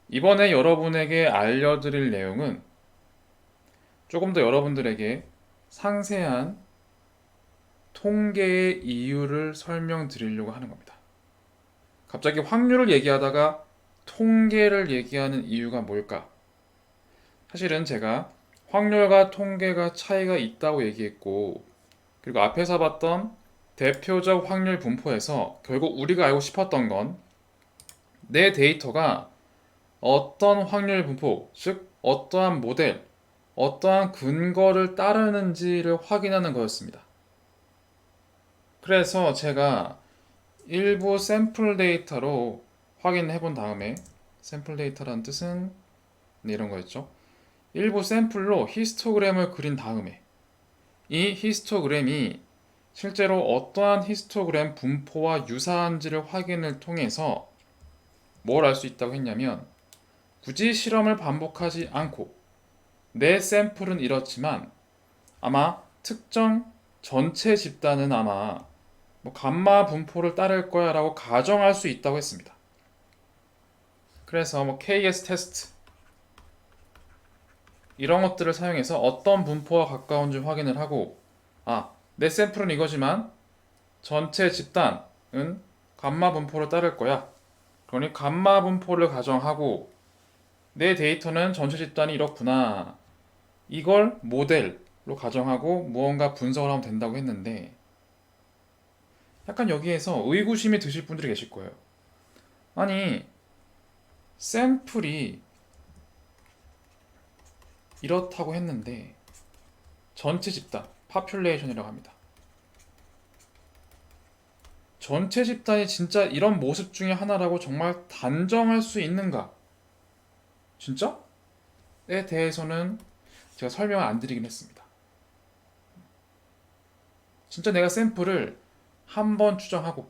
이번에 여러분에게 알려드릴 내용은 조금 더 여러분들에게 상세한 통계의 이유를 설명드리려고 하는 겁니다. 갑자기 확률을 얘기하다가 통계를 얘기하는 이유가 뭘까? 사실은 제가 확률과 통계가 차이가 있다고 얘기했고, 그리고 앞에서 봤던 대표적 확률 분포에서 결국 우리가 알고 싶었던 건 내 데이터가 어떤 확률 분포, 즉 어떠한 모델, 어떠한 근거를 따르는지를 확인하는 거였습니다. 그래서 제가 일부 샘플 데이터로 확인해 본 다음에, 샘플 데이터라는 뜻은 이런 거였죠. 일부 샘플로 히스토그램을 그린 다음에 이 히스토그램이 실제로 어떠한 히스토그램 분포와 유사한지를 확인을 통해서 뭘 알 수 있다고 했냐면, 굳이 실험을 반복하지 않고 내 샘플은 이렇지만 아마 특정 전체 집단은 아마 뭐 감마 분포를 따를 거야 라고 가정할 수 있다고 했습니다. 그래서 뭐 KS 테스트 이런 것들을 사용해서 어떤 분포와 가까운지 확인을 하고, 내 샘플은 이거지만 전체 집단은 감마 분포를 따를 거야. 그러니 감마 분포를 가정하고 내 데이터는 전체 집단이 이렇구나. 이걸 모델로 가정하고 무언가 분석을 하면 된다고 했는데, 약간 여기에서 의구심이 드실 분들이 계실 거예요. 아니, 샘플이 이렇다고 했는데 전체 집단, 파퓰레이션이라고 합니다. 전체 집단이 진짜 이런 모습 중에 하나라고 정말 단정할 수 있는가? 진짜? 에 대해서는 제가 설명을 안 드리긴 했습니다. 진짜 내가 샘플을 한 번 추정하고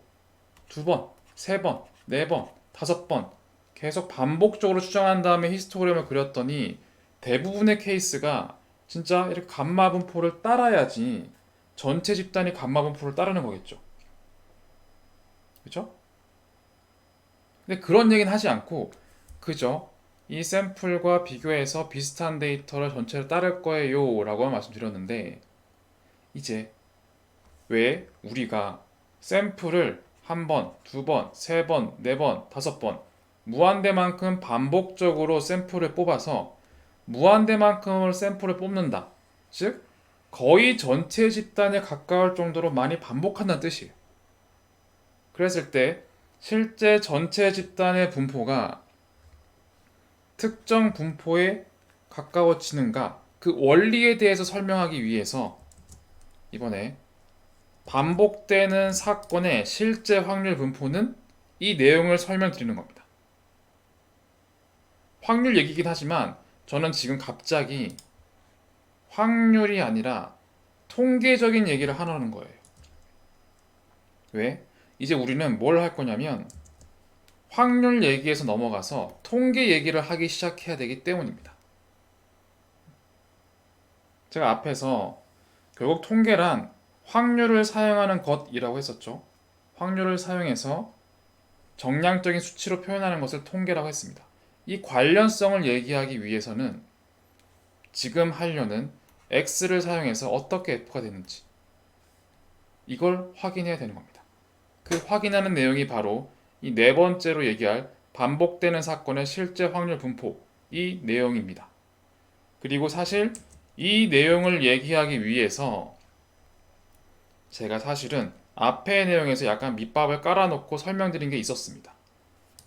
두 번, 세 번, 네 번, 다섯 번 계속 반복적으로 추정한 다음에 히스토그램을 그렸더니 대부분의 케이스가 진짜 이렇게 감마 분포를 따라야지 전체 집단이 감마 분포를 따르는 거겠죠. 그렇죠? 근데 그런 얘기는 하지 않고 그저 이 샘플과 비교해서 비슷한 데이터를 전체를 따를 거예요 라고 말씀드렸는데, 이제 왜 우리가 샘플을 한 번, 두 번, 세 번, 네 번, 다섯 번 무한대만큼 반복적으로 샘플을 뽑아서 무한대만큼을 샘플을 뽑는다. 즉 거의 전체 집단에 가까울 정도로 많이 반복한다는 뜻이에요. 그랬을 때 실제 전체 집단의 분포가 특정 분포에 가까워지는가, 그 원리에 대해서 설명하기 위해서 이번에 반복되는 사건의 실제 확률 분포는 이 내용을 설명드리는 겁니다. 확률 얘기긴 하지만 저는 지금 갑자기 확률이 아니라 통계적인 얘기를 하라는 거예요. 왜? 이제 우리는 뭘 할 거냐면 확률 얘기에서 넘어가서 통계 얘기를 하기 시작해야 되기 때문입니다. 제가 앞에서 결국 통계란 확률을 사용하는 것이라고 했었죠. 확률을 사용해서 정량적인 수치로 표현하는 것을 통계라고 했습니다. 이 관련성을 얘기하기 위해서는 지금 하려는 x를 사용해서 어떻게 f가 되는지 이걸 확인해야 되는 겁니다. 그 확인하는 내용이 바로 이 네 번째로 얘기할 반복되는 사건의 실제 확률 분포, 이 내용입니다. 그리고 사실 이 내용을 얘기하기 위해서 제가 사실은 앞의 내용에서 약간 밑밥을 깔아놓고 설명드린 게 있었습니다.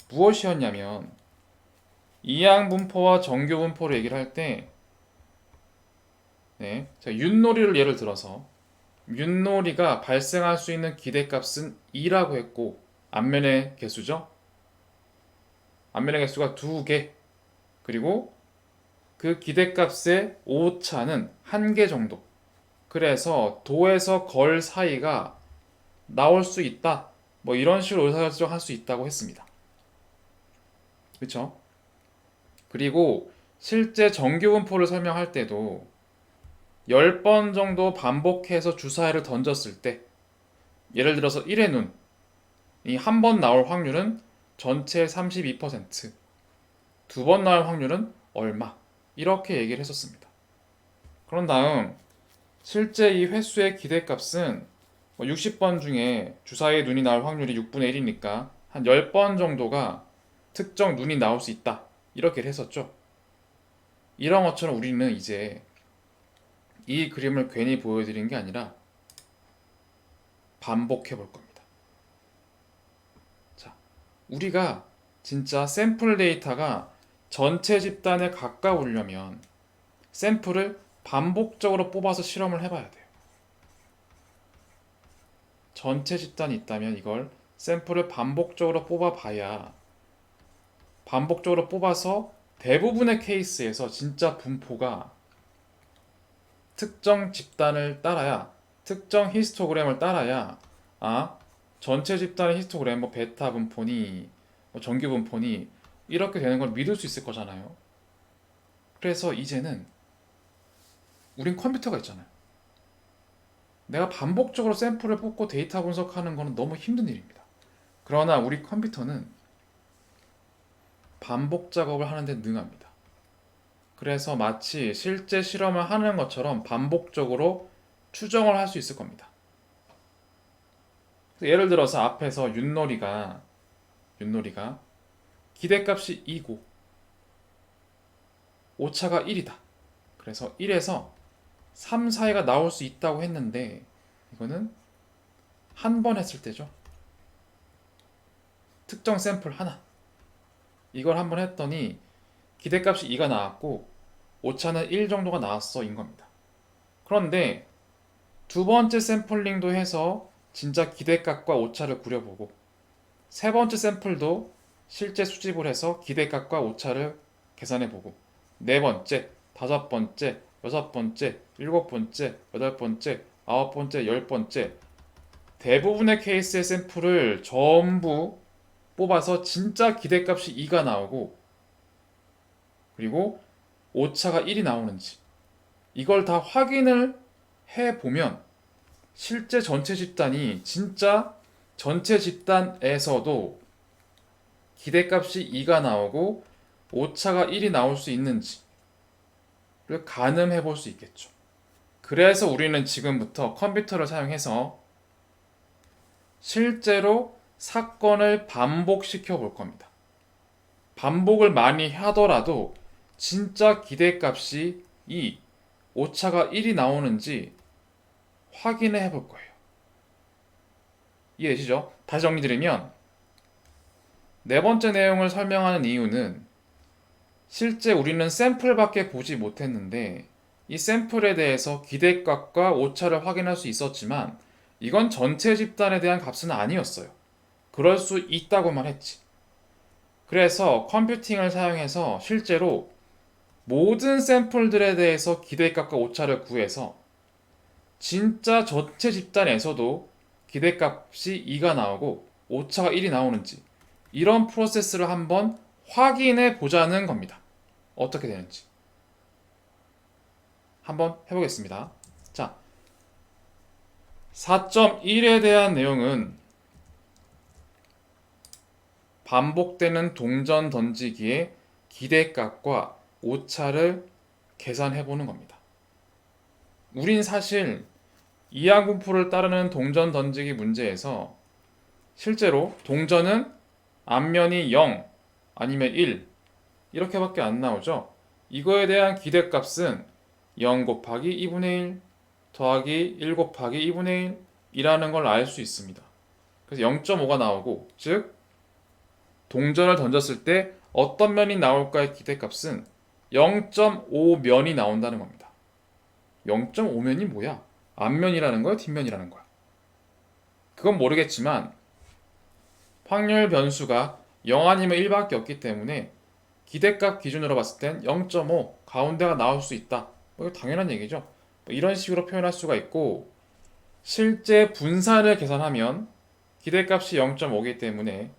무엇이었냐면, 이항 분포와 정규 분포를 얘기를 할 때, 제가 윷놀이를 예를 들어서 윷놀이가 발생할 수 있는 기대값은 2라고 했고, 앞면의 개수죠. 앞면의 개수가 2개, 그리고 그 기대값의 오차는 1개 정도. 그래서 도에서 걸 사이가 나올 수 있다. 뭐 이런 식으로 의사결정할 수 있다고 했습니다. 그렇죠? 그리고 실제 정규분포를 설명할 때도 10번 정도 반복해서 주사위를 던졌을 때, 예를 들어서 1의 눈, 이 한 번 나올 확률은 전체 32%, 두 번 나올 확률은 얼마? 이렇게 얘기를 했었습니다. 그런 다음 실제 이 횟수의 기대값은 60번 중에 주사위에 눈이 나올 확률이 6분의 1이니까 한 10번 정도가 특정 눈이 나올 수 있다. 이렇게 했었죠. 이런 것처럼 우리는 이제 이 그림을 괜히 보여드린 게 아니라 반복해 볼 겁니다. 자, 우리가 진짜 샘플 데이터가 전체 집단에 가까우려면 샘플을 반복적으로 뽑아서 실험을 해봐야 돼요. 전체 집단이 있다면 이걸 샘플을 반복적으로 뽑아봐야 반복적으로 뽑아서 대부분의 케이스에서 진짜 분포가 특정 집단을 따라야 특정 히스토그램을 따라야 전체 집단의 히스토그램 베타 분포니 정규 분포니 이렇게 되는 걸 믿을 수 있을 거잖아요. 그래서 이제는 우린 컴퓨터가 있잖아요. 내가 반복적으로 샘플을 뽑고 데이터 분석하는 거는 너무 힘든 일입니다. 그러나 우리 컴퓨터는 반복 작업을 하는데 능합니다. 그래서 마치 실제 실험을 하는 것처럼 반복적으로 추정을 할 수 있을 겁니다. 예를 들어서 앞에서 윷놀이가 기대값이 2고 오차가 1이다. 그래서 1에서 3 사이가 나올 수 있다고 했는데 이거는 한 번 했을 때죠. 특정 샘플 하나. 이걸 한 번 했더니 기대값이 2가 나왔고 오차는 1 정도가 나왔어 인 겁니다. 그런데 두 번째 샘플링도 해서 진짜 기대값과 오차를 구려보고 세 번째 샘플도 실제 수집을 해서 기대값과 오차를 계산해보고 네 번째, 다섯 번째, 여섯 번째, 일곱 번째, 여덟 번째, 아홉 번째, 열 번째 대부분의 케이스의 샘플을 전부 뽑아서 진짜 기대값이 2가 나오고 그리고 오차가 1이 나오는지 이걸 다 확인을 해보면 실제 전체 집단이 진짜 전체 집단에서도 기대값이 2가 나오고 오차가 1이 나올 수 있는지를 가늠해 볼 수 있겠죠. 그래서 우리는 지금부터 컴퓨터를 사용해서 실제로 사건을 반복시켜 볼 겁니다. 반복을 많이 하더라도 진짜 기대값이 2, 오차가 1이 나오는지 확인해 볼 거예요. 이해되시죠? 다시 정리드리면 네 번째 내용을 설명하는 이유는 실제 우리는 샘플밖에 보지 못했는데 이 샘플에 대해서 기대값과 오차를 확인할 수 있었지만 이건 전체 집단에 대한 값은 아니었어요. 그럴 수 있다고만 했지. 그래서 컴퓨팅을 사용해서 실제로 모든 샘플들에 대해서 기대값과 오차를 구해서 진짜 전체 집단에서도 기대값이 2가 나오고 오차가 1이 나오는지 이런 프로세스를 한번 확인해 보자는 겁니다. 어떻게 되는지 한번 해보겠습니다. 자, 4.1에 대한 내용은 반복되는 동전 던지기의 기대값과 오차를 계산해보는 겁니다. 우린 사실 이하분포를 따르는 동전 던지기 문제에서 실제로 동전은 앞면이 0 아니면 1 이렇게밖에 안 나오죠. 이거에 대한 기대값은 0 곱하기 2분의 1 더하기 1 곱하기 2분의 1 이라는 걸 알 수 있습니다. 그래서 0.5가 나오고 즉 동전을 던졌을 때 어떤 면이 나올까의 기대값은 0.5면이 나온다는 겁니다. 0.5면이 뭐야? 앞면이라는 거야? 뒷면이라는 거야? 그건 모르겠지만 확률 변수가 0 아니면 1밖에 없기 때문에 기대값 기준으로 봤을 땐 0.5 가운데가 나올 수 있다. 이거 당연한 얘기죠. 이런 식으로 표현할 수가 있고 실제 분산을 계산하면 기대값이 0.5이기 때문에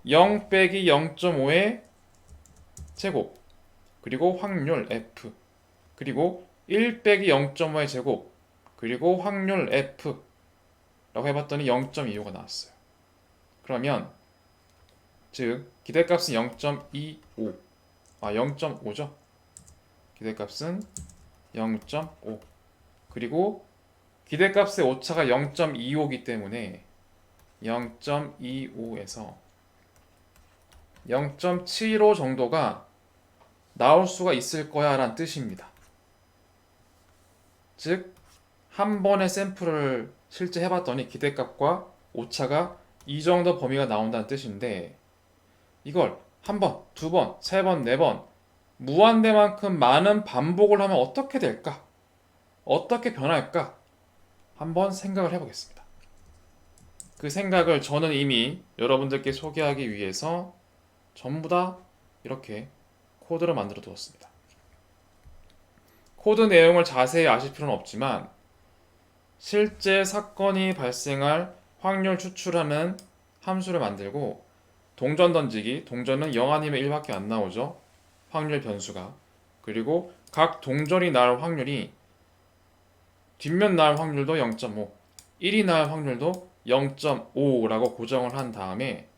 0 빼기 0.5의 제곱 그리고 확률 F 그리고 1 빼기 0.5의 제곱 그리고 확률 F 라고 해봤더니 0.25가 나왔어요. 그러면 즉 기대값은 0.25, 0.5죠. 기대값은 0.5. 그리고 기대값의 오차가 0.25이기 때문에 0.25에서 0.75 정도가 나올 수가 있을 거야 라는 뜻입니다. 즉 한 번의 샘플을 실제 해봤더니 기대값과 오차가 이 정도 범위가 나온다는 뜻인데, 이걸 한 번, 두 번, 세 번, 네 번 무한대만큼 많은 반복을 하면 어떻게 될까? 어떻게 변할까? 한번 생각을 해보겠습니다. 그 생각을 저는 이미 여러분들께 소개하기 위해서 전부 다 이렇게 코드를 만들어 두었습니다. 코드 내용을 자세히 아실 필요는 없지만 실제 사건이 발생할 확률 추출하는 함수를 만들고, 동전 던지기, 동전은 0 아니면 1밖에 안 나오죠. 확률 변수가. 그리고 각 동전이 나올 확률이 뒷면 나올 확률도 0.5, 1이 나올 확률도 0.5라고 고정을 한 다음에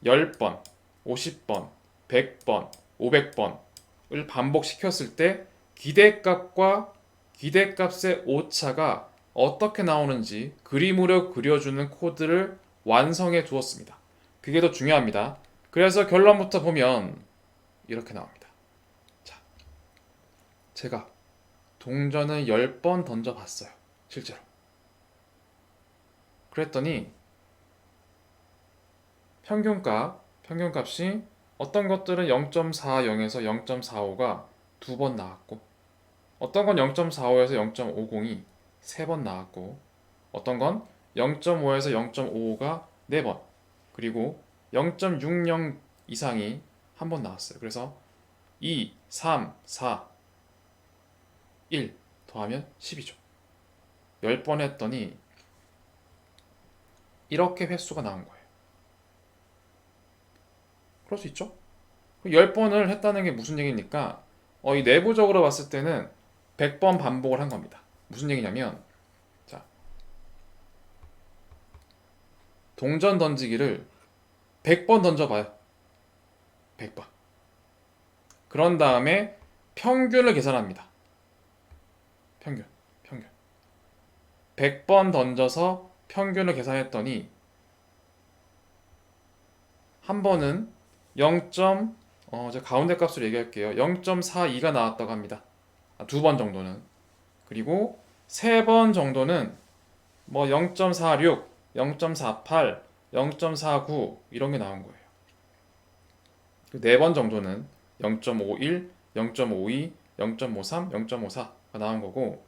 10번, 50번, 100번, 500번을 반복시켰을 때 기대값과 기대값의 오차가 어떻게 나오는지 그림으로 그려주는 코드를 완성해 두었습니다. 그게 더 중요합니다. 그래서 결론부터 보면 이렇게 나옵니다. 자, 제가 동전을 10번 던져봤어요. 실제로. 그랬더니 평균값이 어떤 것들은 0.40에서 0.45가 2번 나왔고, 어떤 건 0.45에서 0.50이 3번 나왔고, 어떤 건 0.5에서 0.55가 4번, 그리고 0.60 이상이 한 번 나왔어요. 그래서 2, 3, 4, 1 더하면 10이죠. 10번 했더니 이렇게 횟수가 나온 거예요. 그럴 수 있죠? 10번을 했다는 게 무슨 얘기입니까? 이 내부적으로 봤을 때는 100번 반복을 한 겁니다. 무슨 얘기냐면, 자, 동전 던지기를 100번 던져봐요. 100번. 그런 다음에 평균을 계산합니다. 평균. 100번 던져서 평균을 계산했더니 한 번은 0. 제가 가운데 값으로 얘기할게요. 0.42가 나왔다고 합니다. 2번 정도는. 그리고 3번 정도는 뭐 0.46, 0.48, 0.49 이런 게 나온 거예요. 4번 정도는 0.51, 0.52, 0.53, 0.54가 나온 거고,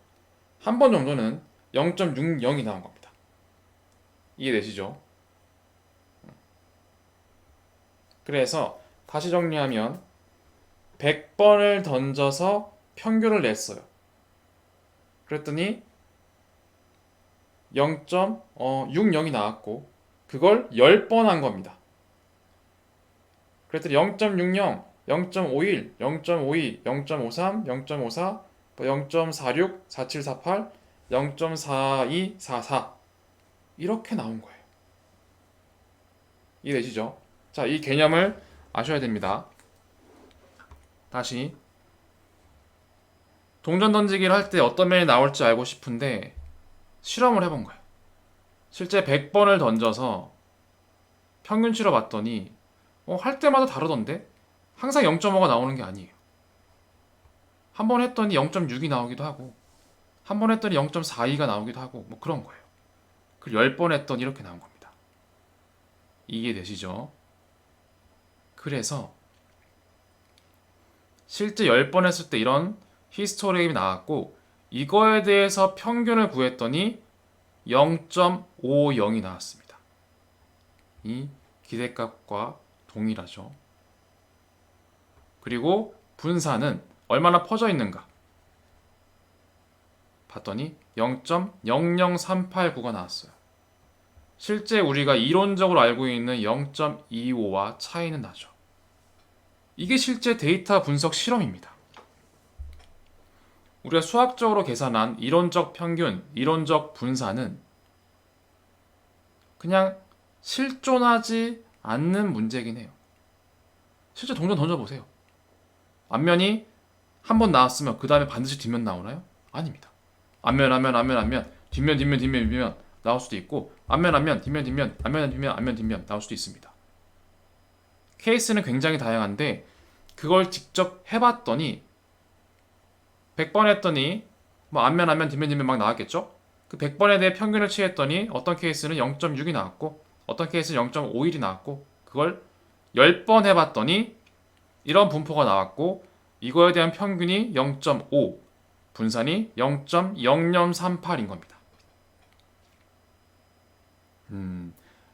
한 번 정도는 0.60이 나온 겁니다. 이해되시죠? 그래서 다시 정리하면 100번을 던져서 평균을 냈어요. 그랬더니 0.60이 나왔고, 그걸 10번 한 겁니다. 그랬더니 0.60, 0.51, 0.52, 0.53, 0.54, 0.46, 4748, 0.42, 44 이렇게 나온 거예요. 이해되시죠? 자, 이 개념을 아셔야 됩니다. 다시 동전 던지기를 할 때 어떤 면이 나올지 알고 싶은데 실험을 해본 거예요. 실제 100번을 던져서 평균치로 봤더니 할 때마다 다르던데 항상 0.5가 나오는 게 아니에요. 한 번 했더니 0.6이 나오기도 하고, 한 번 했더니 0.42가 나오기도 하고, 뭐 그런 거예요. 그리고 10번 했더니 이렇게 나온 겁니다. 이해되시죠? 그래서 실제 10번 했을 때 이런 히스토그램이 나왔고, 이거에 대해서 평균을 구했더니 0.50이 나왔습니다. 이 기대값과 동일하죠. 그리고 분산은 얼마나 퍼져 있는가 봤더니 0.00389가 나왔어요. 실제 우리가 이론적으로 알고 있는 0.25와 차이는 나죠. 이게 실제 데이터 분석 실험입니다. 우리가 수학적으로 계산한 이론적 평균, 이론적 분산은 그냥 실존하지 않는 문제긴 해요. 실제 동전 던져보세요. 앞면이 한 번 나왔으면 그 다음에 반드시 뒷면 나오나요? 아닙니다. 앞면, 뒷면 나올 수도 있고, 앞면, 뒷면, 앞면, 뒷면 나올 수도 있습니다. 케이스는 굉장히 다양한데 그걸 직접 해봤더니 100번 했더니 뭐 앞면, 뒷면 막 나왔겠죠? 그 100번에 대해 평균을 취했더니 어떤 케이스는 0.6이 나왔고 어떤 케이스는 0.51이 나왔고 그걸 10번 해봤더니 이런 분포가 나왔고 이거에 대한 평균이 0.5, 분산이 0.0038인 겁니다.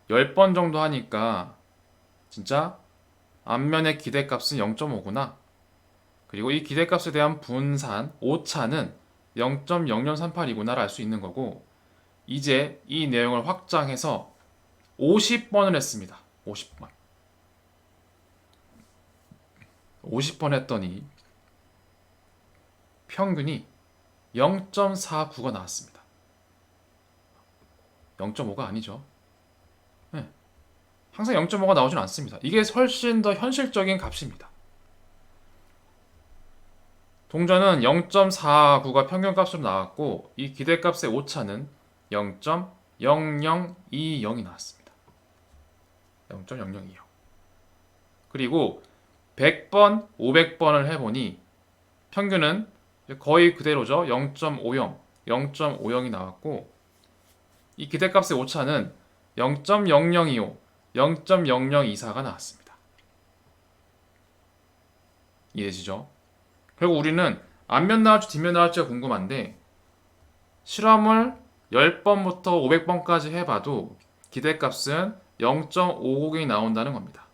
10번 정도 하니까 진짜 앞면의 기대값은 0.5구나. 그리고 이 기대값에 대한 분산, 오차는 0.0038이구나를 알 수 있는 거고 이제 이 내용을 확장해서 50번을 했습니다. 50번. 50번 했더니 평균이 0.49가 나왔습니다. 0.5가 아니죠. 네. 항상 0.5가 나오진 않습니다. 이게 훨씬 더 현실적인 값입니다. 동전은 0.49가 평균값으로 나왔고 이 기대값의 오차는 0.0020이 나왔습니다. 0.0020. 그리고 100번, 500번을 해보니 평균은 거의 그대로죠. 0.50, 0.50이 나왔고 이 기대값의 오차는 0.0025, 0.0024가 나왔습니다. 이해되시죠? 결국 우리는 앞면 나올지 뒷면 나올지가 궁금한데 실험을 10번부터 500번까지 해봐도 기대값은 0.50이 나온다는 겁니다.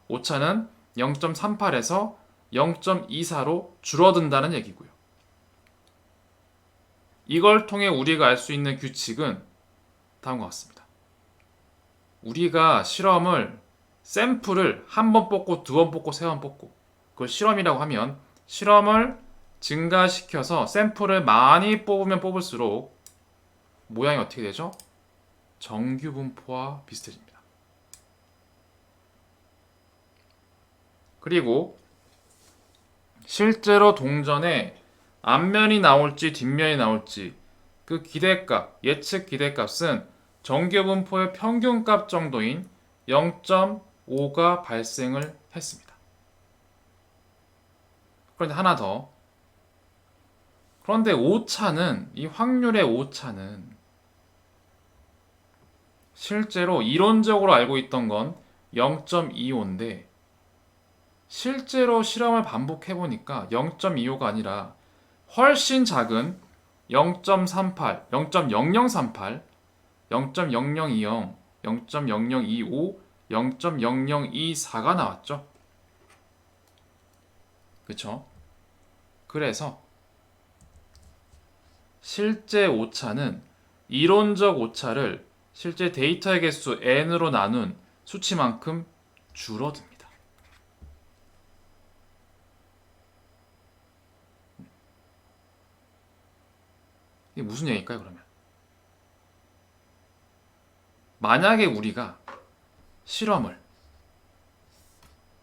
오차는 0.38에서 0.24로 줄어든다는 얘기고요. 이걸 통해 우리가 알 수 있는 규칙은 다음과 같습니다. 우리가 샘플을 한 번 뽑고 두 번 뽑고 세 번 뽑고 그걸 실험이라고 하면 실험을 증가시켜서 샘플을 많이 뽑으면 뽑을수록 모양이 어떻게 되죠? 정규 분포와 비슷해집니다. 그리고 실제로 동전에 앞면이 나올지 뒷면이 나올지 그 기대값, 예측 기대값은 정규 분포의 평균값 정도인 0.5가 발생을 했습니다. 그런데 하나 더. 그런데 오차는, 이 확률의 오차는 실제로 이론적으로 알고 있던 건 0.25인데 실제로 실험을 반복해보니까 0.25가 아니라 훨씬 작은 0.38, 0.0038, 0.0020, 0.0025, 0.0024가 나왔죠. 그쵸? 그래서 실제 오차는 이론적 오차를 실제 데이터의 개수 n으로 나눈 수치만큼 줄어듭니다. 이게 무슨 얘기일까요, 그러면? 만약에 우리가 실험을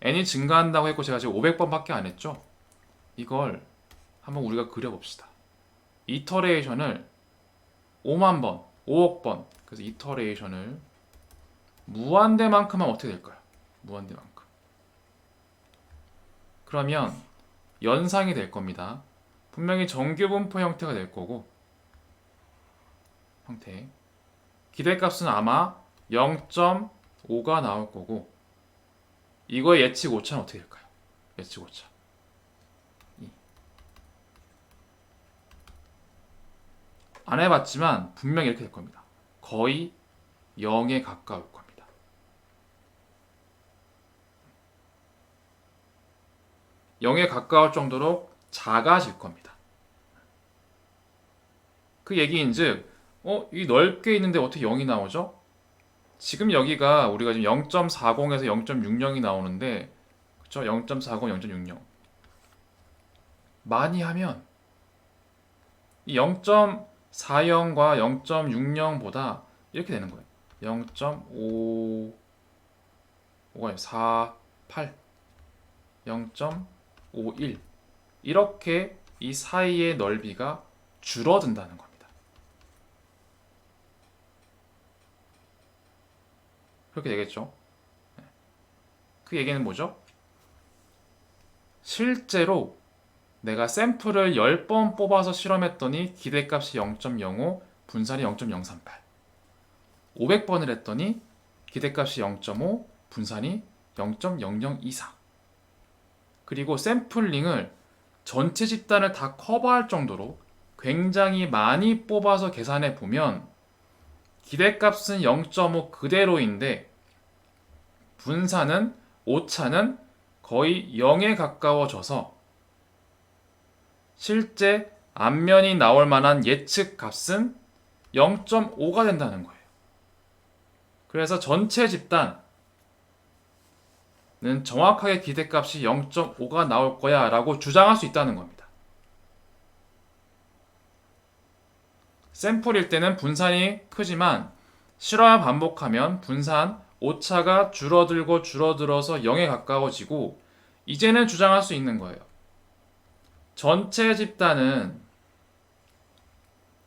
n이 증가한다고 했고 제가 지금 500번밖에 안 했죠? 이걸 한번 우리가 그려봅시다. 이터레이션을 5만 번, 5억 번, 그래서 이터레이션을 무한대만큼 하면 어떻게 될까요? 무한대만큼. 그러면 연상이 될 겁니다. 분명히 정규분포 형태가 될 거고 형태. 기대값은 아마 0.5가 나올 거고 이거의 예측 오차는 어떻게 될까요? 예측 오차. 안 해봤지만 분명히 이렇게 될 겁니다. 거의 0에 가까울 겁니다. (0에) 가까울 정도로 작아질 겁니다. 그 얘기인즉 이 넓게 있는데 어떻게 0이 나오죠? 지금 여기가 우리가 지금 0.40에서 0.60이 나오는데 그쵸? 0.40, 0.60 많이 하면 이 0.40과 0.60보다 이렇게 되는 거예요. 0.5 4, 8, 0.51 이렇게 이 사이의 넓이가 줄어든다는 겁니다. 그렇게 되겠죠. 그 얘기는 뭐죠? 실제로 내가 샘플을 10번 뽑아서 실험했더니 기대값이 0.05, 분산이 0.038. 500번을 했더니 기대값이 0.5, 분산이 0.0024. 그리고 샘플링을 전체 집단을 다 커버할 정도로 굉장히 많이 뽑아서 계산해 보면 기대값은 0.5 그대로인데 분산은 오차는 거의 0에 가까워져서 실제 앞면이 나올 만한 예측 값은 0.5가 된다는 거예요. 그래서 전체 집단은 정확하게 기대값이 0.5가 나올 거야 라고 주장할 수 있다는 겁니다. 샘플일 때는 분산이 크지만 실험을 반복하면 분산, 오차가 줄어들고 줄어들어서 0에 가까워지고 이제는 주장할 수 있는 거예요. 전체 집단은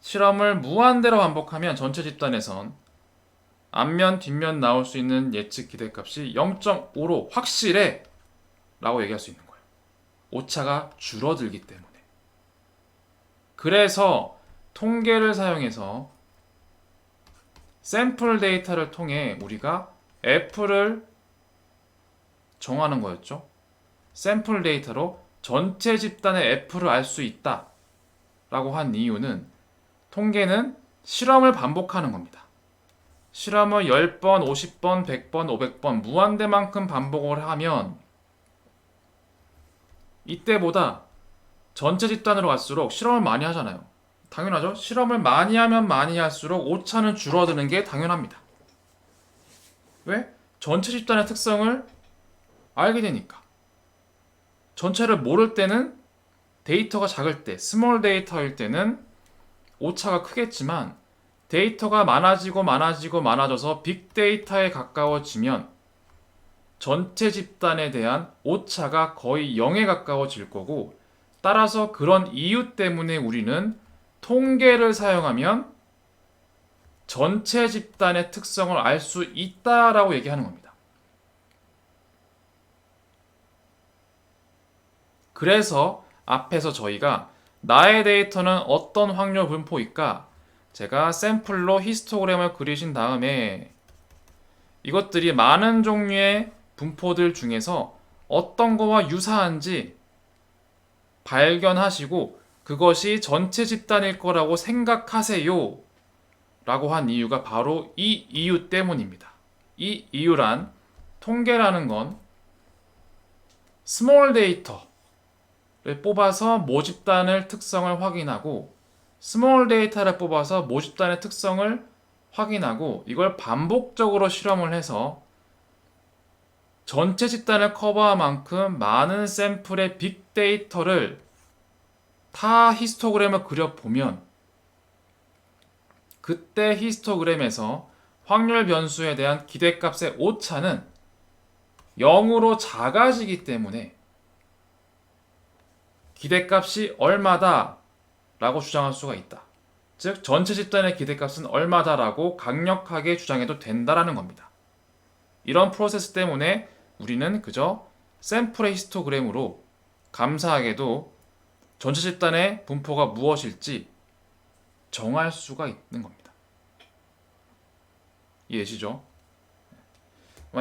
실험을 무한대로 반복하면 전체 집단에선 앞면, 뒷면 나올 수 있는 예측 기대값이 0.5로 확실해 라고 얘기할 수 있는 거예요. 오차가 줄어들기 때문에. 그래서 통계를 사용해서 샘플 데이터를 통해 우리가 F를 정하는 거였죠. 샘플 데이터로 전체 집단의 F를 알 수 있다 라고 한 이유는 통계는 실험을 반복하는 겁니다. 실험을 10번, 50번, 100번, 500번 무한대만큼 반복을 하면 이때보다 전체 집단으로 갈수록 실험을 많이 하잖아요. 당연하죠. 실험을 많이 하면 많이 할수록 오차는 줄어드는 게 당연합니다. 왜? 전체 집단의 특성을 알게 되니까. 전체를 모를 때는 데이터가 작을 때, 스몰 데이터일 때는 오차가 크겠지만 데이터가 많아지고 많아져서 빅데이터에 가까워지면 전체 집단에 대한 오차가 거의 0에 가까워질 거고 따라서 그런 이유 때문에 우리는 통계를 사용하면 전체 집단의 특성을 알 수 있다라고 얘기하는 겁니다. 그래서 앞에서 저희가 나의 데이터는 어떤 확률 분포일까? 제가 샘플로 히스토그램을 그리신 다음에 이것들이 많은 종류의 분포들 중에서 어떤 거와 유사한지 발견하시고 그것이 전체 집단일 거라고 생각하세요 라고 한 이유가 바로 이 이유 때문입니다. 이 이유란 통계라는 건 스몰 데이터를 뽑아서 모집단의 특성을 확인하고 스몰 데이터를 뽑아서 모집단의 특성을 확인하고 이걸 반복적으로 실험을 해서 전체 집단을 커버한 만큼 많은 샘플의 빅데이터를 타 히스토그램을 그려보면 그때 히스토그램에서 확률 변수에 대한 기대값의 오차는 0으로 작아지기 때문에 기대값이 얼마다 라고 주장할 수가 있다. 즉 전체 집단의 기대값은 얼마다 라고 강력하게 주장해도 된다라는 겁니다. 이런 프로세스 때문에 우리는 그저 샘플의 히스토그램으로 감사하게도 전체 집단의 분포가 무엇일지 정할 수가 있는 겁니다. 이해되시죠?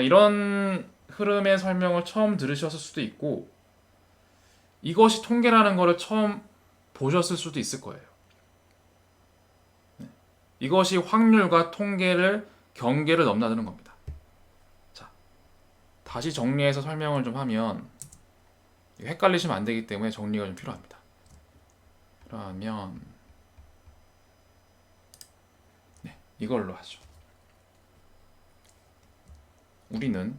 이런 흐름의 설명을 처음 들으셨을 수도 있고 이것이 통계라는 것을 처음 보셨을 수도 있을 거예요. 이것이 확률과 통계를 경계를 넘나드는 겁니다. 자, 다시 정리해서 설명을 좀 하면 헷갈리시면 안 되기 때문에 정리가 좀 필요합니다. 그러면 이걸로 하죠. 우리는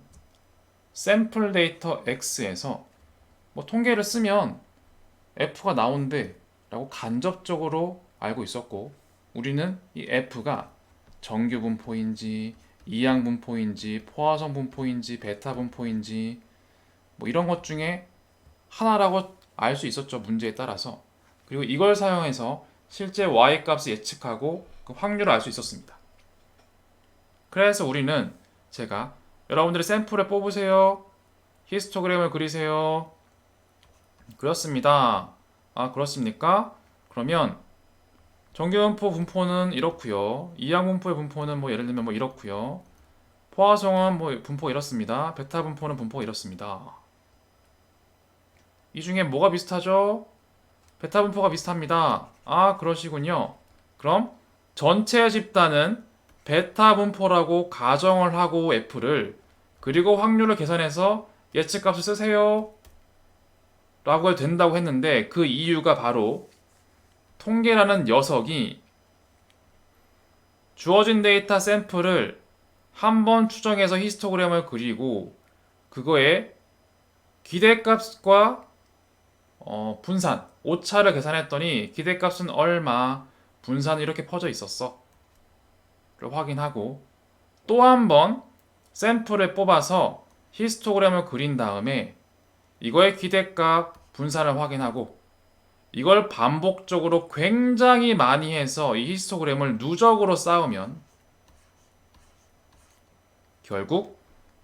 샘플 데이터 X에서 통계를 쓰면 F가 나온대 라고 간접적으로 알고 있었고 우리는 이 F가 정규 분포인지 이항 분포인지 포화성 분포인지 베타 분포인지 뭐 이런 것 중에 하나라고 알 수 있었죠. 문제에 따라서. 그리고 이걸 사용해서 실제 y 값을 예측하고 그 확률을 알 수 있었습니다. 그래서 우리는 제가 여러분들이 샘플을 뽑으세요. 히스토그램을 그리세요. 그렇습니다. 아, 그렇습니까? 그러면 정규분포 분포는 이렇고요. 이항분포의 분포는 뭐 예를 들면 뭐 이렇고요. 포화성은 뭐 분포가 이렇습니다. 베타 분포는 분포가 이렇습니다. 이 중에 뭐가 비슷하죠? 베타 분포가 비슷합니다. 아, 그러시군요. 그럼 전체 집단은 베타 분포라고 가정을 하고 F를 그리고 확률을 계산해서 예측값을 쓰세요 라고 해도 된다고 했는데 그 이유가 바로 통계라는 녀석이 주어진 데이터 샘플을 한번 추정해서 히스토그램을 그리고 그거에 기대값과 분산, 오차를 계산했더니 기대값은 얼마, 분산은 이렇게 퍼져 있었어 를 확인하고 또 한 번 샘플을 뽑아서 히스토그램을 그린 다음에 이거의 기대값, 분산을 확인하고 이걸 반복적으로 굉장히 많이 해서 이 히스토그램을 누적으로 쌓으면 결국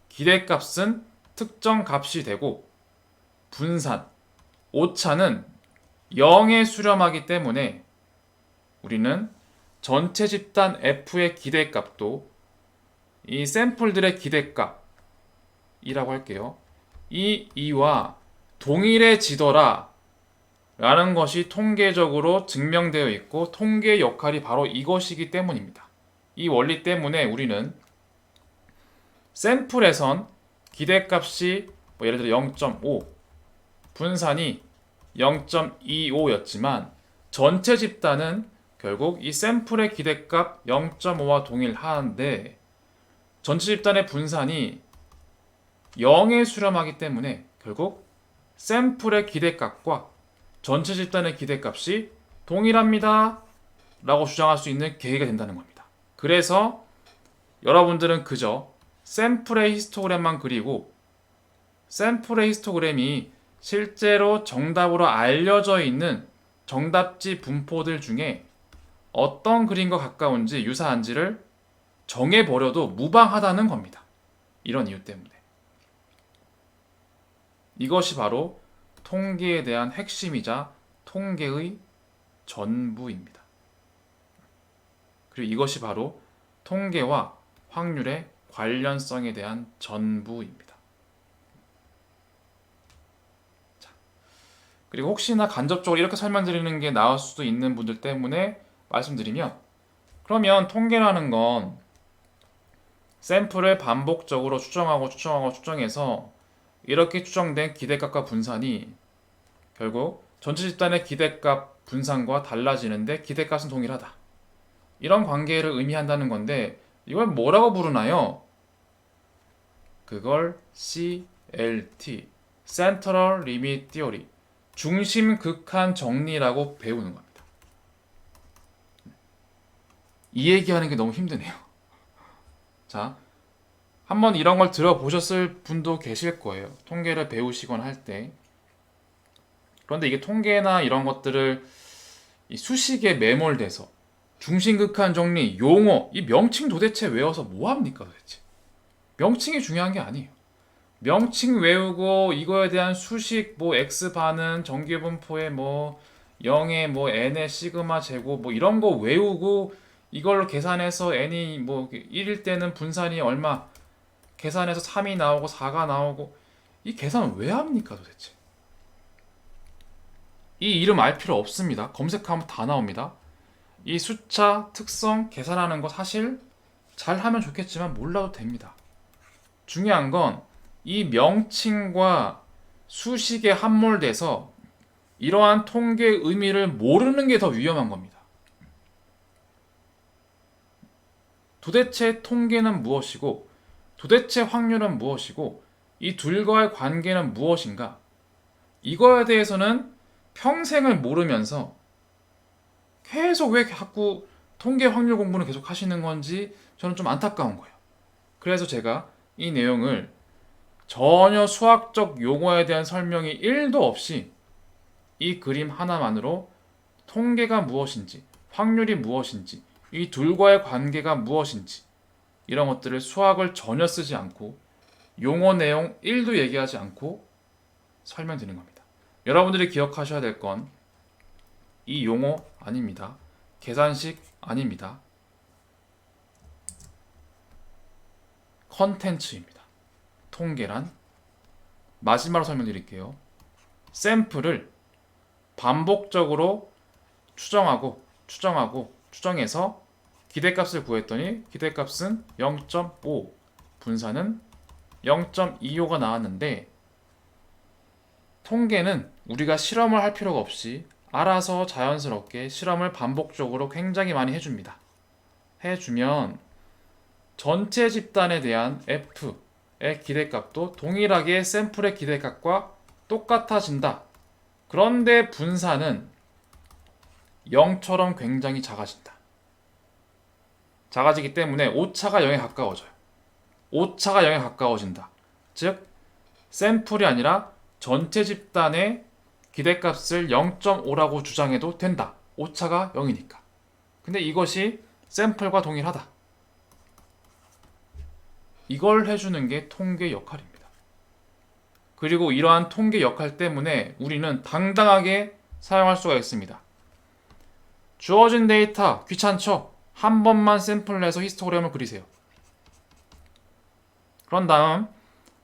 기대값은 특정 값이 되고 분산, 오차는 0에 수렴하기 때문에 우리는 전체 집단 F의 기대값도 이 샘플들의 기대값이라고 할게요. 이 2와 동일해지더라 라는 것이 통계적으로 증명되어 있고 통계의 역할이 바로 이것이기 때문입니다. 이 원리 때문에 우리는 샘플에선 기대값이 뭐 예를 들어 0.5, 분산이 0.25였지만 전체 집단은 결국 이 샘플의 기대값 0.5와 동일하는데 전체 집단의 분산이 0에 수렴하기 때문에 결국 샘플의 기대값과 전체 집단의 기대값이 동일합니다 라고 주장할 수 있는 계기가 된다는 겁니다. 그래서 여러분들은 그저 샘플의 히스토그램만 그리고 샘플의 히스토그램이 실제로 정답으로 알려져 있는 정답지 분포들 중에 어떤 그림과 가까운지 유사한지를 정해버려도 무방하다는 겁니다. 이런 이유 때문에. 이것이 바로 통계에 대한 핵심이자 통계의 전부입니다. 그리고 이것이 바로 통계와 확률의 관련성에 대한 전부입니다. 자, 그리고 혹시나 간접적으로 이렇게 설명드리는 게 나을 수도 있는 분들 때문에 말씀드리면 그러면 통계라는 건 샘플을 반복적으로 추정해서 이렇게 추정된 기대값과 분산이 결국 전체 집단의 기대값 분산과 달라지는데 기대값은 동일하다. 이런 관계를 의미한다는 건데 이걸 뭐라고 부르나요? 그걸 CLT, Central Limit Theory, 중심 극한 정리라고 배우는 겁니다. 이 얘기하는 게 너무 힘드네요. 자, 한번 이런 걸 들어보셨을 분도 계실 거예요. 통계를 배우시거나 할 때. 그런데 이게 통계나 이런 것들을 이 수식에 매몰돼서 중심극한 정리, 용어, 이 명칭 도대체 외워서 뭐합니까 도대체? 명칭이 중요한 게 아니에요. 명칭 외우고 이거에 대한 수식, 뭐 x반은 정규분포의 뭐 0의 뭐 n의 시그마 제곱 뭐 이런 거 외우고 이걸로 계산해서 n이 뭐 1일 때는 분산이 얼마 계산해서 3이 나오고 4가 나오고 이 계산을 왜 합니까 도대체? 이 이름 알 필요 없습니다. 검색하면 다 나옵니다. 이 숫자, 특성 계산하는 거 사실 잘하면 좋겠지만 몰라도 됩니다. 중요한 건 이 명칭과 수식에 함몰돼서 이러한 통계의 의미를 모르는 게 더 위험한 겁니다. 도대체 통계는 무엇이고 도대체 확률은 무엇이고 이 둘과의 관계는 무엇인가? 이거에 대해서는 평생을 모르면서 계속 왜 자꾸 통계 확률 공부는 계속 하시는 건지 저는 좀 안타까운 거예요. 그래서 제가 이 내용을 전혀 수학적 용어에 대한 설명이 1도 없이 이 그림 하나만으로 통계가 무엇인지, 확률이 무엇인지, 이 둘과의 관계가 무엇인지 이런 것들을 수학을 전혀 쓰지 않고 용어 내용 1도 얘기하지 않고 설명드리는 겁니다. 여러분들이 기억하셔야 될 건 이 용어 아닙니다. 계산식 아닙니다. 컨텐츠입니다. 통계란 마지막으로 설명드릴게요. 샘플을 반복적으로 추정해서 기대값을 구했더니 기대값은 0.5, 분산은 0.25가 나왔는데 통계는 우리가 실험을 할 필요가 없이 알아서 자연스럽게 실험을 반복적으로 굉장히 많이 해줍니다. 해주면 전체 집단에 대한 F의 기대값도 동일하게 샘플의 기대값과 똑같아진다. 그런데 분산은 0처럼 굉장히 작아진다. 작아지기 때문에 오차가 0에 가까워져요. 오차가 0에 가까워진다. 즉 샘플이 아니라 전체 집단의 기대값을 0.5라고 주장해도 된다. 오차가 0이니까. 근데 이것이 샘플과 동일하다. 이걸 해주는 게 통계 역할입니다. 그리고 이러한 통계 역할 때문에 우리는 당당하게 사용할 수가 있습니다. 주어진 데이터 귀찮죠? 한 번만 샘플을 내서 히스토그램을 그리세요. 그런 다음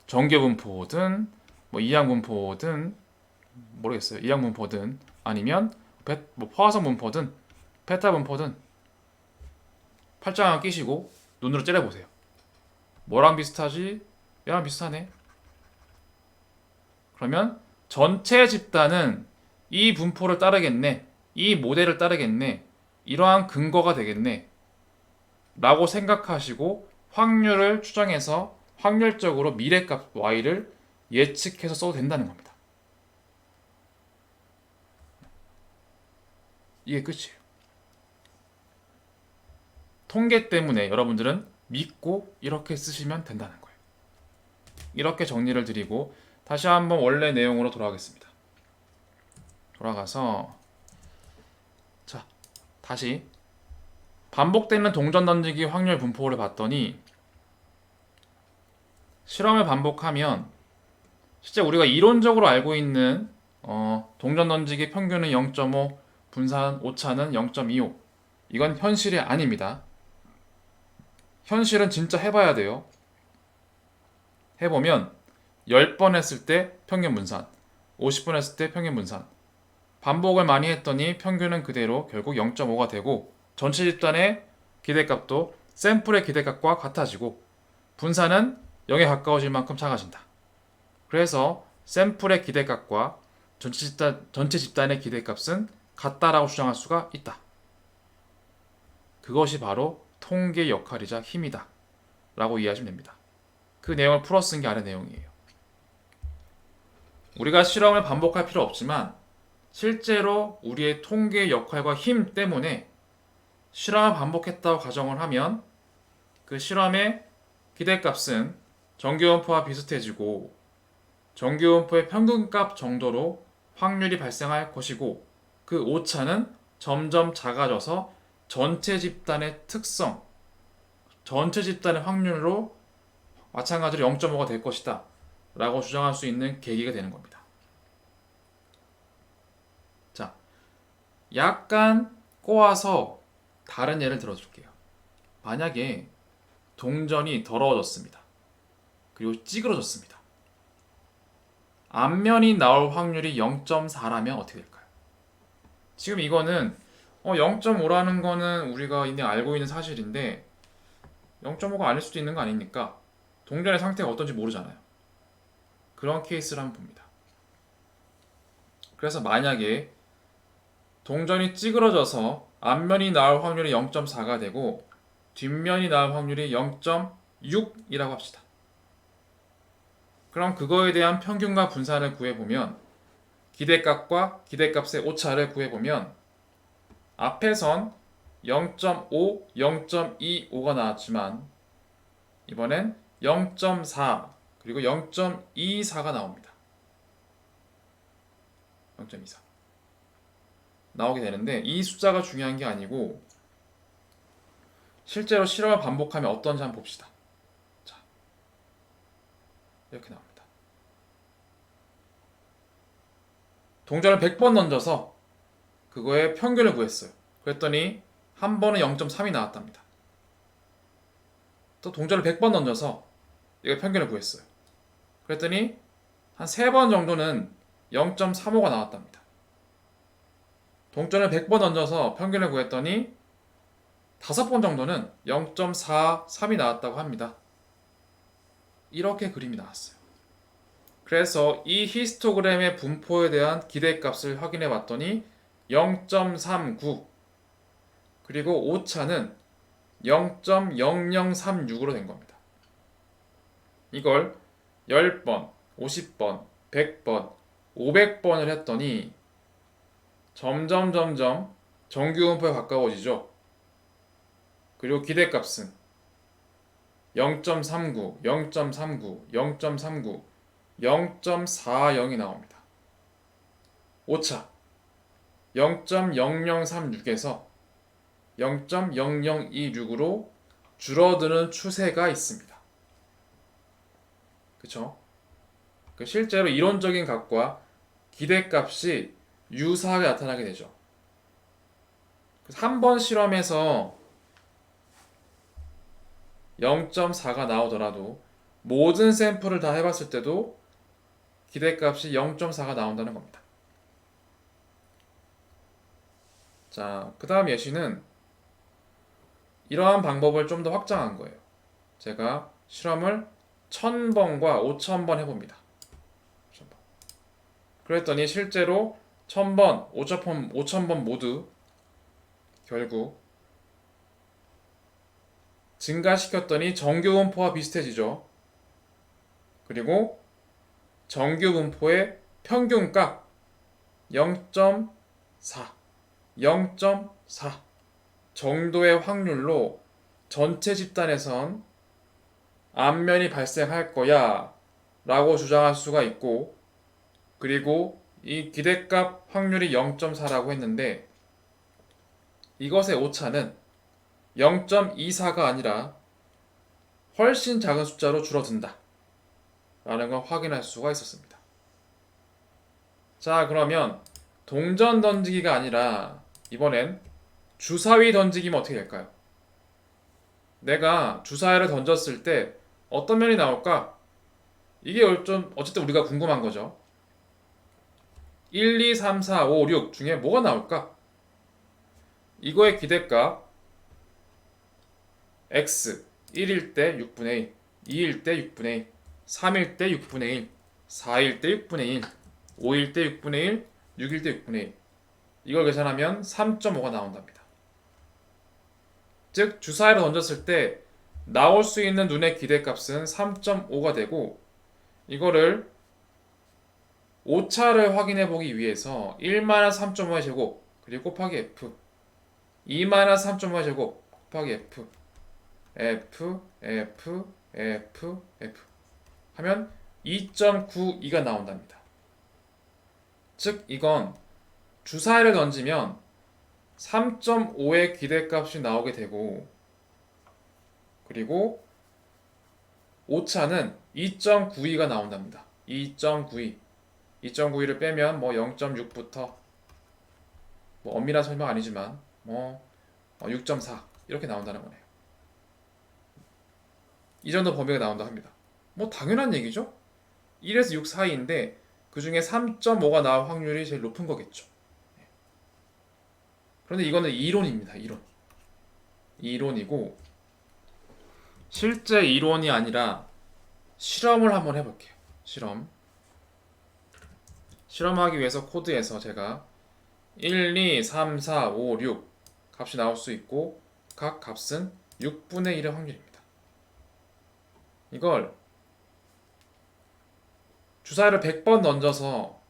정규분포든 이항분포든 모르겠어요. 이항분포든 아니면 포화성 분포든 베타 분포든 팔짱을 끼시고 눈으로 째려보세요. 뭐랑 비슷하지? 얘랑 비슷하네. 그러면 전체 집단은 이 분포를 따르겠네. 이 모델을 따르겠네. 이러한 근거가 되겠네. 라고 생각하시고 확률을 추정해서 확률적으로 미래값 y를 예측해서 써도 된다는 겁니다. 이게 끝이에요. 통계 때문에 여러분들은 믿고 이렇게 쓰시면 된다는 거예요. 이렇게 정리를 드리고 다시 한번 원래 내용으로 돌아가겠습니다. 돌아가서 자, 다시 반복되는 동전 던지기 확률 분포를 봤더니 실험을 반복하면 실제 우리가 이론적으로 알고 있는 동전 던지기 평균은 0.5, 분산 오차는 0.25. 이건 현실이 아닙니다. 현실은 진짜 해봐야 돼요. 해보면 10번 했을 때 평균 분산, 50번 했을 때 평균 분산. 반복을 많이 했더니 평균은 그대로 결국 0.5가 되고 전체 집단의 기대값도 샘플의 기대값과 같아지고 분산은 0에 가까워질 만큼 작아진다. 그래서 샘플의 기대값과 전체 집단의 기대값은 같다라고 주장할 수가 있다. 그것이 바로 통계 역할이자 힘이다. 라고 이해하시면 됩니다. 그 내용을 풀어 쓴 게 아래 내용이에요. 우리가 실험을 반복할 필요 없지만 실제로 우리의 통계 역할과 힘 때문에 실험을 반복했다고 가정을 하면 그 실험의 기대값은 정규분포와 비슷해지고 정규분포의 평균값 정도로 확률이 발생할 것이고 그 오차는 점점 작아져서 전체 집단의 특성, 전체 집단의 확률로 마찬가지로 0.5가 될 것이다 라고 주장할 수 있는 계기가 되는 겁니다. 자, 약간 꼬아서 다른 예를 들어줄게요. 만약에 동전이 더러워졌습니다. 그리고 찌그러졌습니다. 앞면이 나올 확률이 0.4라면 어떻게 될까요? 지금 이거는 0.5라는 거는 우리가 이미 알고 있는 사실인데 0.5가 아닐 수도 있는 거 아닙니까? 동전의 상태가 어떤지 모르잖아요. 그런 케이스를 한번 봅니다. 그래서 만약에 동전이 찌그러져서 앞면이 나올 확률이 0.4가 되고 뒷면이 나올 확률이 0.6이라고 합시다. 그럼 그거에 대한 평균과 분산을 구해보면 기대값과 기대값의 오차를 구해보면 앞에선 0.5, 0.25가 나왔지만 이번엔 0.4 그리고 0.24가 나옵니다. 0.24 나오게 되는데 이 숫자가 중요한 게 아니고 실제로 실험을 반복하면 어떤지 한번 봅시다. 자, 이렇게 나옵니다. 동전을 100번 던져서 그거의 평균을 구했어요. 그랬더니 한 번은 0.3이 나왔답니다. 또 동전을 100번 던져서 이거 평균을 구했어요. 그랬더니 한 3번 정도는 0.35가 나왔답니다. 동전을 100번 던져서 평균을 구했더니 5번 정도는 0.43이 나왔다고 합니다. 이렇게 그림이 나왔어요. 그래서 이 히스토그램의 분포에 대한 기대값을 확인해 봤더니 0.39 그리고 오차는 0.0036으로 된 겁니다. 이걸 10번, 50번, 100번, 500번을 했더니 점점 정규분포에 가까워지죠. 그리고 기대값은 0.39, 0.39, 0.39, 0.40이 나옵니다. 오차 0.0036에서 0.0026으로 줄어드는 추세가 있습니다. 그쵸? 실제로 이론적인 값과 기대값이 유사하게 나타나게 되죠. 한 번 실험에서 0.4가 나오더라도 모든 샘플을 다 해봤을 때도 기대값이 0.4가 나온다는 겁니다. 자, 그 다음 예시는 이러한 방법을 좀 더 확장한 거예요. 제가 실험을 1000번과 5000번 해봅니다. 그랬더니 실제로 1000번, 5000번 모두 결국 증가시켰더니 정규분포와 비슷해지죠. 그리고 정규분포의 평균값 0.4, 0.4 정도의 확률로 전체 집단에선 암면이 발생할 거야 라고 주장할 수가 있고, 그리고 이 기대값 확률이 0.4라고 했는데 이것의 오차는 0.24가 아니라 훨씬 작은 숫자로 줄어든다 라는 걸 확인할 수가 있었습니다. 자, 그러면 동전 던지기가 아니라 이번엔 주사위 던지기면 어떻게 될까요? 내가 주사위를 던졌을 때 어떤 면이 나올까? 이게 좀 어쨌든 우리가 궁금한 거죠. 1, 2, 3, 4, 5, 6 중에 뭐가 나올까? 이거의 기대값 x 1일 때 6분의 1, 2일 때 6분의 1, 3일 때 6분의 1, 4일 때 6분의 1, 5일 때 6분의 1, 6일 때 6분의 1. 이걸 계산하면 3.5가 나온답니다. 즉 주사위를 던졌을 때 나올 수 있는 눈의 기대값은 3.5가 되고, 이거를 오차를 확인해 보기 위해서 1-3.5의 제곱 그리고 곱하기 f, 2-3.5의 제곱 곱하기 f, f, f, f, f 하면 2.92가 나온답니다. 즉 이건 주사위를 던지면 3.5의 기대값이 나오게 되고, 그리고 오차는 2.92가 나온답니다. 2.92. 2.92를 빼면 뭐 0.6부터 뭐 엄밀한 설명 아니지만 뭐 6.4 이렇게 나온다는 거네요. 이 정도 범위가 나온다 합니다. 뭐 당연한 얘기죠. 1에서 6 사이인데 그 중에 3.5가 나올 확률이 제일 높은 거겠죠. 그런데 이거는 이론입니다. 이론이고 실제 이론이 아니라 실험을 한번 해볼게요. 실험하기 위해서 코드에서 제가 1, 2, 3, 4, 5, 6 값이 나올 수 있고 각 값은 6분의 1의 확률입니다. 이걸 주사위를 100번 던져서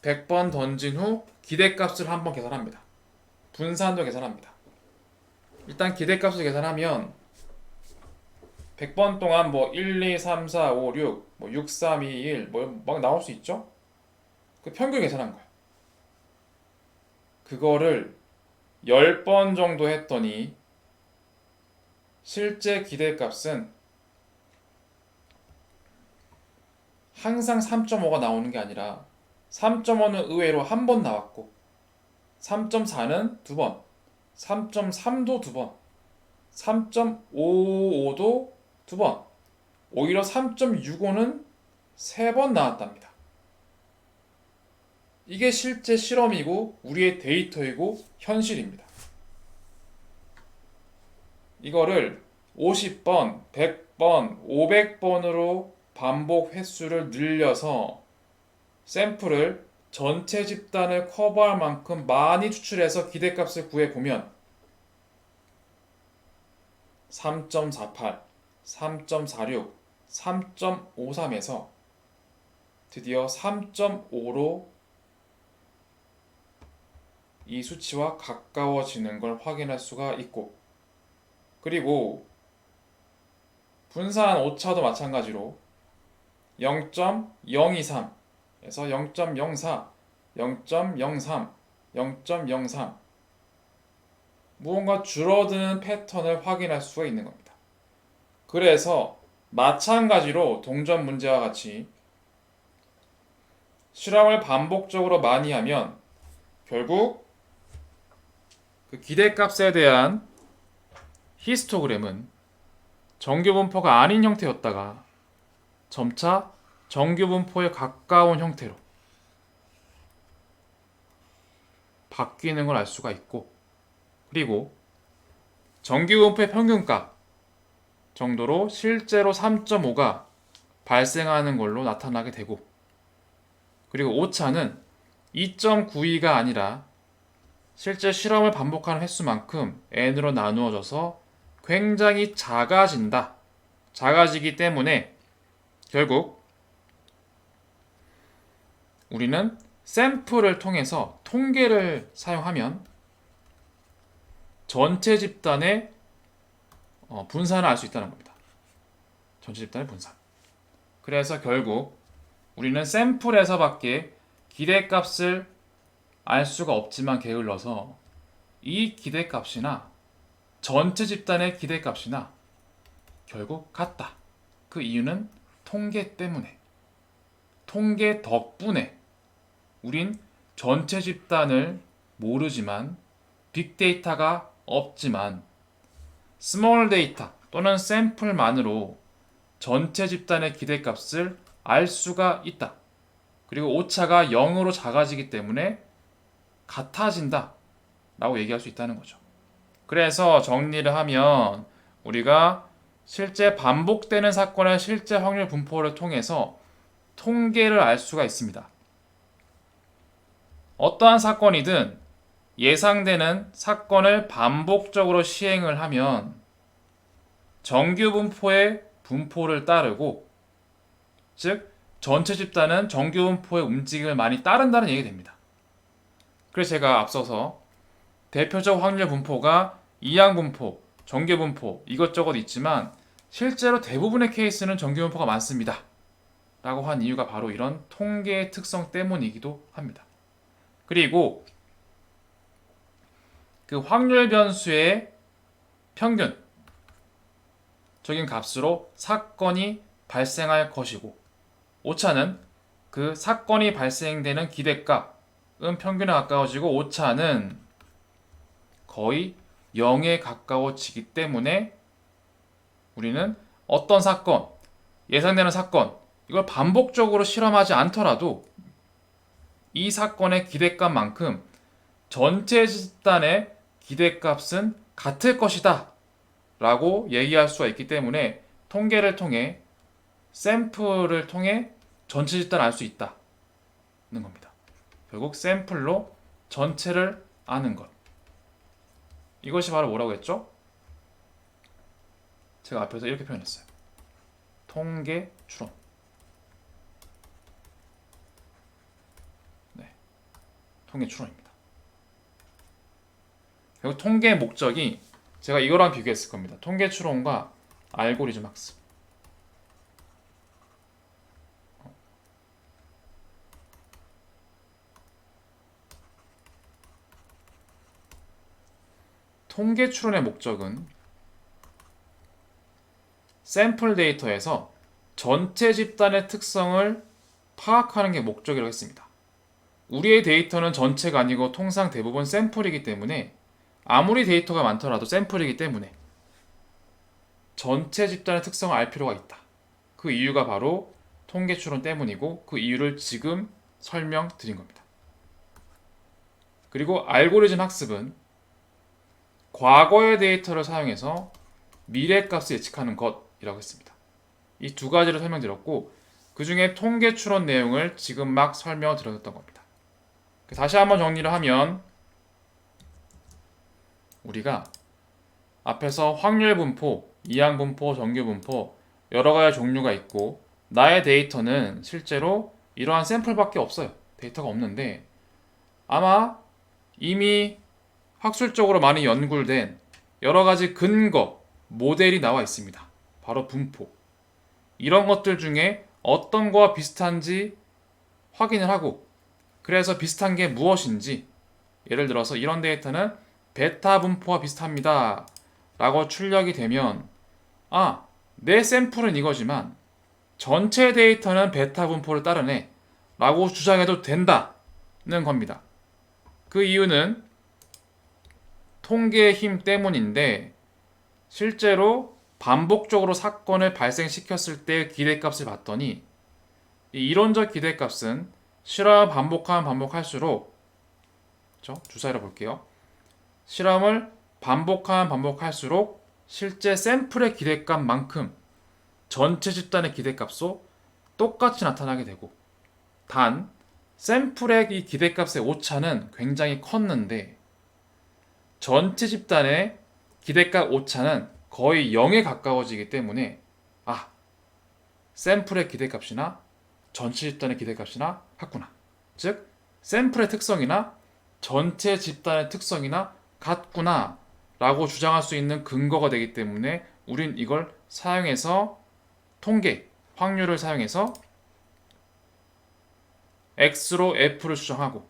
100번 던진 후 기대값을 한번 계산합니다. 분산도 계산합니다. 일단 기대값을 계산하면 100번 동안 뭐 1, 2, 3, 4, 5, 6, 뭐 6, 3, 2, 1 뭐 막 나올 수 있죠? 그 평균 계산한 거예요. 그거를 10번 정도 했더니 실제 기대값은 항상 3.5가 나오는 게 아니라 3.5는 의외로 한 번 나왔고 3.4는 두 번, 3.3도 두 번, 3.55도 두 번, 오히려 3.65는 세 번 나왔답니다. 이게 실제 실험이고 우리의 데이터이고 현실입니다. 이거를 50번, 100번, 500번으로 반복 횟수를 늘려서 샘플을 전체 집단을 커버할 만큼 많이 추출해서 기대값을 구해보면 3.48, 3.46, 3.53에서 드디어 3.5로 이 수치와 가까워지는 걸 확인할 수가 있고, 그리고 분산 오차도 마찬가지로 0.023에서 0.04, 0.03, 0.03 무언가 줄어드는 패턴을 확인할 수가 있는 겁니다. 그래서 마찬가지로 동전 문제와 같이 실험을 반복적으로 많이 하면 결국 그 기대값에 대한 히스토그램은 정규분포가 아닌 형태였다가 점차 정규분포에 가까운 형태로 바뀌는 걸 알 수가 있고, 그리고 정규분포의 평균값 정도로 실제로 3.5가 발생하는 걸로 나타나게 되고, 그리고 오차는 2.92가 아니라 실제 실험을 반복하는 횟수만큼 n으로 나누어져서 굉장히 작아진다. 작아지기 때문에 결국 우리는 샘플을 통해서 통계를 사용하면 전체 집단의 분산을 알 수 있다는 겁니다. 전체 집단의 분산. 그래서 결국 우리는 샘플에서밖에 기대값을 알 수가 없지만 게을러서 이 기대값이나 전체 집단의 기대값이나 결국 같다. 그 이유는 통계 때문에, 통계 덕분에 우린 전체 집단을 모르지만, 빅데이터가 없지만 스몰 데이터 또는 샘플만으로 전체 집단의 기대값을 알 수가 있다. 그리고 오차가 0으로 작아지기 때문에 같아진다 라고 얘기할 수 있다는 거죠. 그래서 정리를 하면 우리가 실제 반복되는 사건의 실제 확률 분포를 통해서 통계를 알 수가 있습니다. 어떠한 사건이든 예상되는 사건을 반복적으로 시행을 하면 정규 분포의 분포를 따르고, 즉 전체 집단은 정규 분포의 움직임을 많이 따른다는 얘기가 됩니다. 그래서 제가 앞서서 대표적 확률 분포가 이항 분포, 정규 분포 이것저것 있지만 실제로 대부분의 케이스는 정규 분포가 많습니다 라고 한 이유가 바로 이런 통계의 특성 때문이기도 합니다. 그리고 그 확률 변수의 평균적인 값으로 사건이 발생할 것이고, 오차는 그 사건이 발생되는 기대값은 평균에 가까워지고 오차는 거의 0에 가까워지기 때문에 우리는 어떤 사건, 예상되는 사건, 이걸 반복적으로 실험하지 않더라도 이 사건의 기대값만큼 전체 집단의 기대값은 같을 것이다 라고 얘기할 수가 있기 때문에 통계를 통해, 샘플을 통해 전체 집단을 알 수 있다는 겁니다. 결국 샘플로 전체를 아는 것, 이것이 바로 뭐라고 했죠? 제가 앞에서 이렇게 표현했어요. 통계 추론. 네, 통계 추론입니다. 결국 통계의 목적이 제가 이거랑 비교했을 겁니다. 통계 추론과 알고리즘 학습. 통계 추론의 목적은 샘플 데이터에서 전체 집단의 특성을 파악하는 게 목적이라고 했습니다. 우리의 데이터는 전체가 아니고 통상 대부분 샘플이기 때문에 아무리 데이터가 많더라도 샘플이기 때문에 전체 집단의 특성을 알 필요가 있다. 그 이유가 바로 통계 추론 때문이고 그 이유를 지금 설명드린 겁니다. 그리고 알고리즘 학습은 과거의 데이터를 사용해서 미래 값을 예측하는 것이라고 했습니다. 이 두 가지를 설명드렸고 그 중에 통계 추론 내용을 지금 막 설명을 드렸던 겁니다. 다시 한번 정리를 하면 우리가 앞에서 확률 분포, 이항 분포, 정규 분포 여러 가지 종류가 있고 나의 데이터는 실제로 이러한 샘플밖에 없어요. 데이터가 없는데 아마 이미 학술적으로 많이 연구된 여러 가지 근거, 모델이 나와 있습니다. 바로 분포. 이런 것들 중에 어떤 거와 비슷한지 확인을 하고 그래서 비슷한 게 무엇인지 예를 들어서 이런 데이터는 베타 분포와 비슷합니다. 라고 출력이 되면 내 샘플은 이거지만 전체 데이터는 베타 분포를 따르네 라고 주장해도 된다는 겁니다. 그 이유는 통계의 힘 때문인데 실제로 반복적으로 사건을 발생시켰을 때 기대값을 봤더니 이 이론적 기대값은 실험을 반복하면 반복할수록 주사위로 볼게요. 실험을 반복하면 반복할수록 실제 샘플의 기대값만큼 전체 집단의 기대값도 똑같이 나타나게 되고 단 샘플의 이 기대값의 오차는 굉장히 컸는데 전체 집단의 기대값 오차는 거의 0에 가까워지기 때문에 샘플의 기대값이나 전체 집단의 기대값이나 같구나. 즉 샘플의 특성이나 전체 집단의 특성이나 같구나 라고 주장할 수 있는 근거가 되기 때문에 우린 이걸 사용해서 통계, 확률을 사용해서 X로 F를 추정하고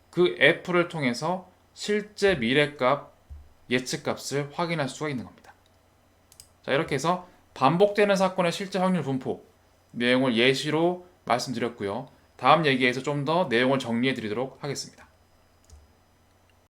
그 F를 통해서 실제 미래값, 예측값을 확인할 수가 있는 겁니다. 자, 이렇게 해서 반복되는 사건의 실제 확률 분포 내용을 예시로 말씀드렸고요. 다음 얘기에서 좀 더 내용을 정리해 드리도록 하겠습니다.